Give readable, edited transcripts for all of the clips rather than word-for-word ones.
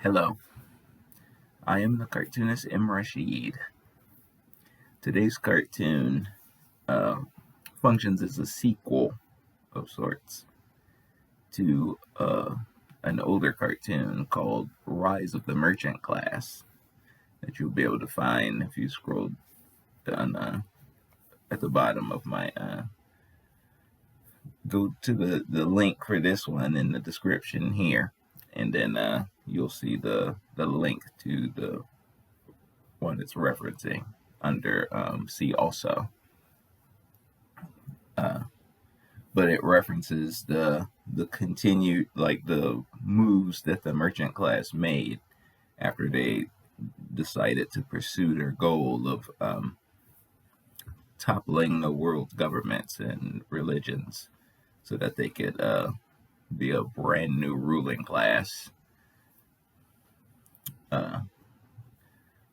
Hello, I am the cartoonist M. Rashid. Today's cartoon uh, functions as a sequel of sorts to an older cartoon called Rise of the Merchant Class that you'll be able to find if you scroll down at the bottom of my go to the link for this one in the description here, and then you'll see the link to the one it's referencing under see also. But it references the continued, like, the moves that the merchant class made after they decided to pursue their goal of toppling the world's governments and religions so that they could be a brand new ruling class,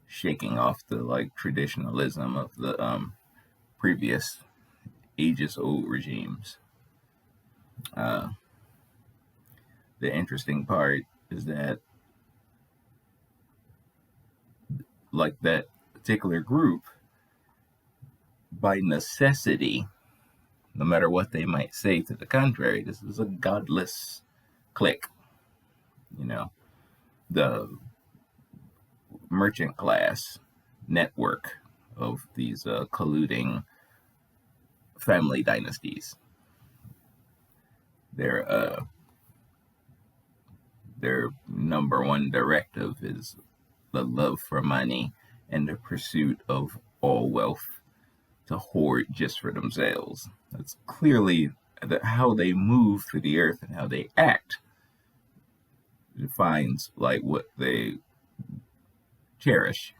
shaking off the like traditionalism of the previous ages old regimes. The interesting part is that, like, that particular group, by necessity, no matter what they might say to the contrary, this is a godless clique. You know, the merchant class network of these colluding family dynasties. Their number one directive is the love for money and the pursuit of all wealth to hoard just for themselves. That's clearly how they move through the earth, and how they act defines like what they cherish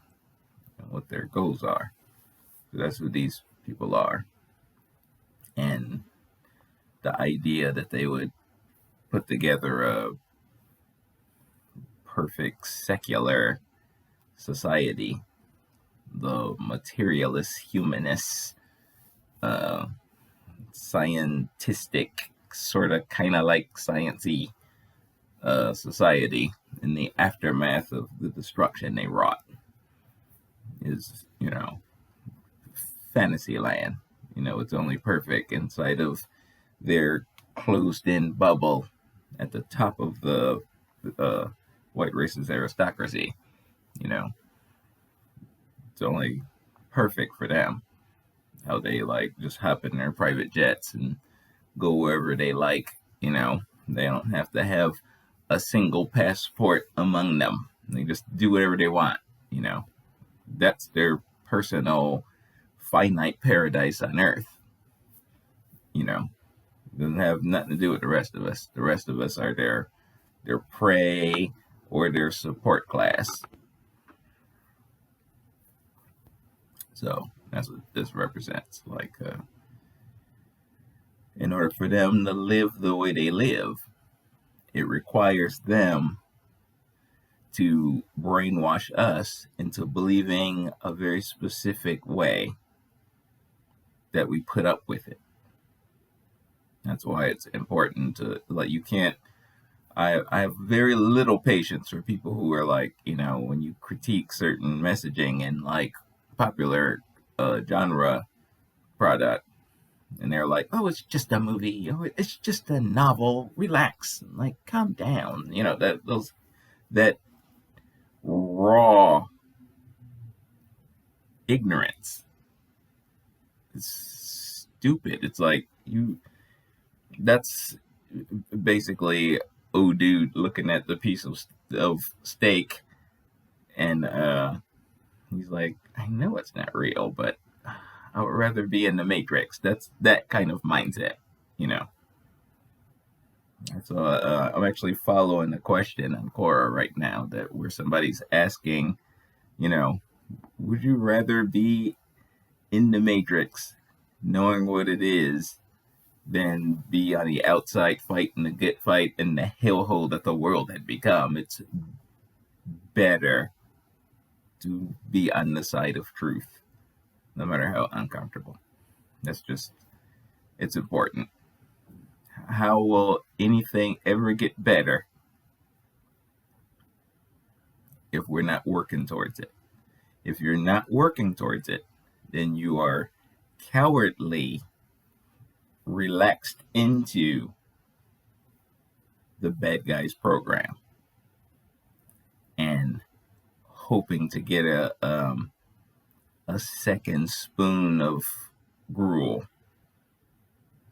and what their goals are. So that's what these people are. And the idea that they would put together a perfect secular society, the materialist, humanist, scientific, sort of kind of like sciencey society in the aftermath of the destruction they wrought is, fantasy land. It's only perfect inside of their closed-in bubble at the top of the white race's aristocracy. It's only perfect for them. How they like just hop in their private jets and go wherever they like. They don't have to have a single passport among them. They just do whatever they want. That's their personal finite paradise on earth. Doesn't have nothing to do with the rest of us. The rest of us are their prey or their support class. So that's what this represents. Like, in order for them to live the way they live, it requires them to brainwash us into believing a very specific way that we put up with it. That's why it's important to, like, you can't, I have very little patience for people who are like, when you critique certain messaging in like popular genre product, and they're like, oh, it's just a movie, oh, it's just a novel, relax, like, calm down. That raw ignorance is stupid. It's like, that's basically, oh, dude looking at the piece of steak, and he's like, I know it's not real, but I would rather be in the Matrix. That's that kind of mindset. So I'm actually following a question on Quora right now where somebody's asking, would you rather be in the Matrix, knowing what it is, than be on the outside fighting the good fight in the hellhole that the world had become? It's better to be on the side of truth, no matter how uncomfortable. It's important. How will anything ever get better if we're not working towards it. If you're not working towards it, then you are cowardly, relaxed into the bad guys program and hoping to get a second spoon of gruel.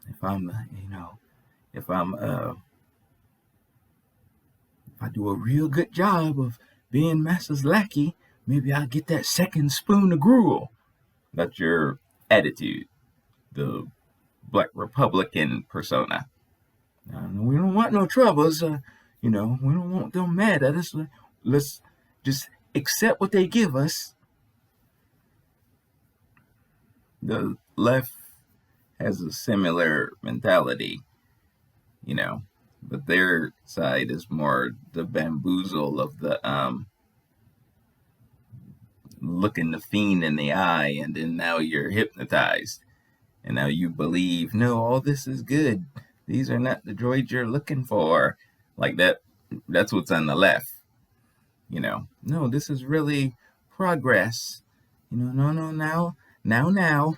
If I do a real good job of being Master's lackey, maybe I'll get that second spoon of gruel. That's your attitude, the Black Republican persona. We don't want no troubles. We don't want them mad at us. Let's just accept what they give us. The left has a similar mentality, but their side is more the bamboozle of the looking the fiend in the eye, and then now you're hypnotized, and now you believe, no, all this is good. These are not the droids you're looking for. Like that. That's what's on the left. No, this is really progress. No, now,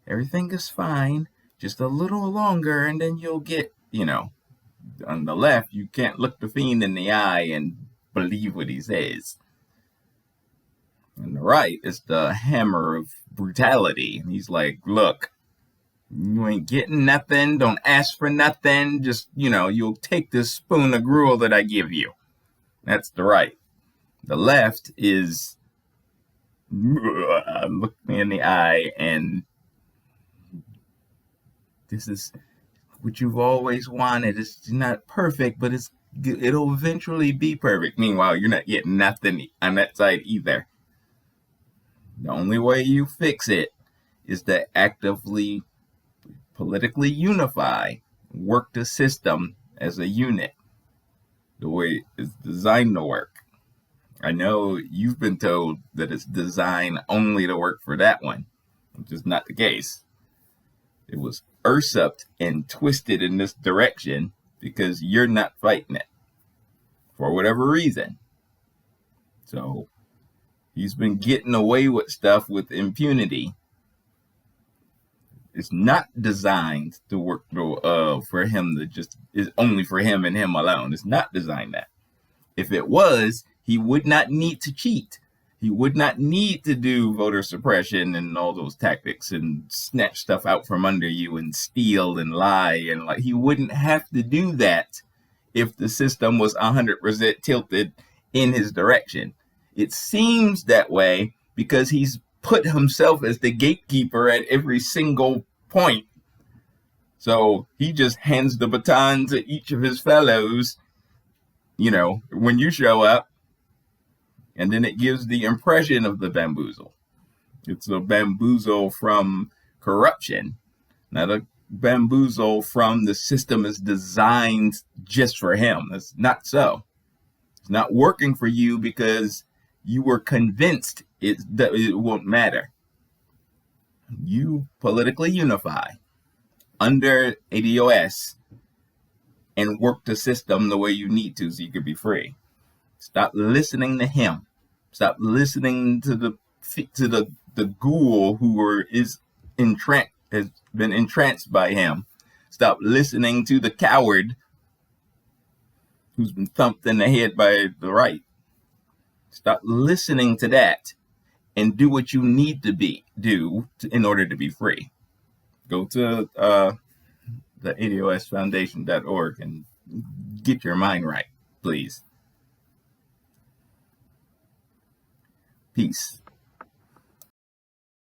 everything is fine. Just a little longer, and then you'll get, on the left, you can't look the fiend in the eye and believe what he says. On the right, it's the hammer of brutality. And he's like, look, you ain't getting nothing. Don't ask for nothing. Just, you'll take this spoon of gruel that I give you. That's the right. The left is look me in the eye, and this is what you've always wanted. It's not perfect, but it'll eventually be perfect. Meanwhile, you're not getting nothing on that side either. The only way you fix it is to actively, politically unify, work the system as a unit, the way it's designed to work. I know you've been told that it's designed only to work for that one, which is not the case. It was usurped and twisted in this direction because you're not fighting it for whatever reason. So he's been getting away with stuff with impunity. It's not designed to work for him to just is only for him and him alone. It's not designed that. If it was, he would not need to cheat. He would not need to do voter suppression and all those tactics and snatch stuff out from under you and steal and lie, and he wouldn't have to do that if the system was 100% tilted in his direction. It seems that way because he's put himself as the gatekeeper at every single point. So he just hands the baton to each of his fellows, when you show up, and then it gives the impression of the bamboozle. It's a bamboozle from corruption, not a bamboozle from the system is designed just for him. It's not so. It's not working for you because you were convinced that it won't matter. You politically unify under ADOS and work the system the way you need to so you could be free. Stop listening to him. Stop listening to the ghoul who has been entranced by him. Stop listening to the coward who's been thumped in the head by the right. Stop listening to that and do what you need to do in order to be free. Go to the ADOSfoundation.org and get your mind right, please. Peace.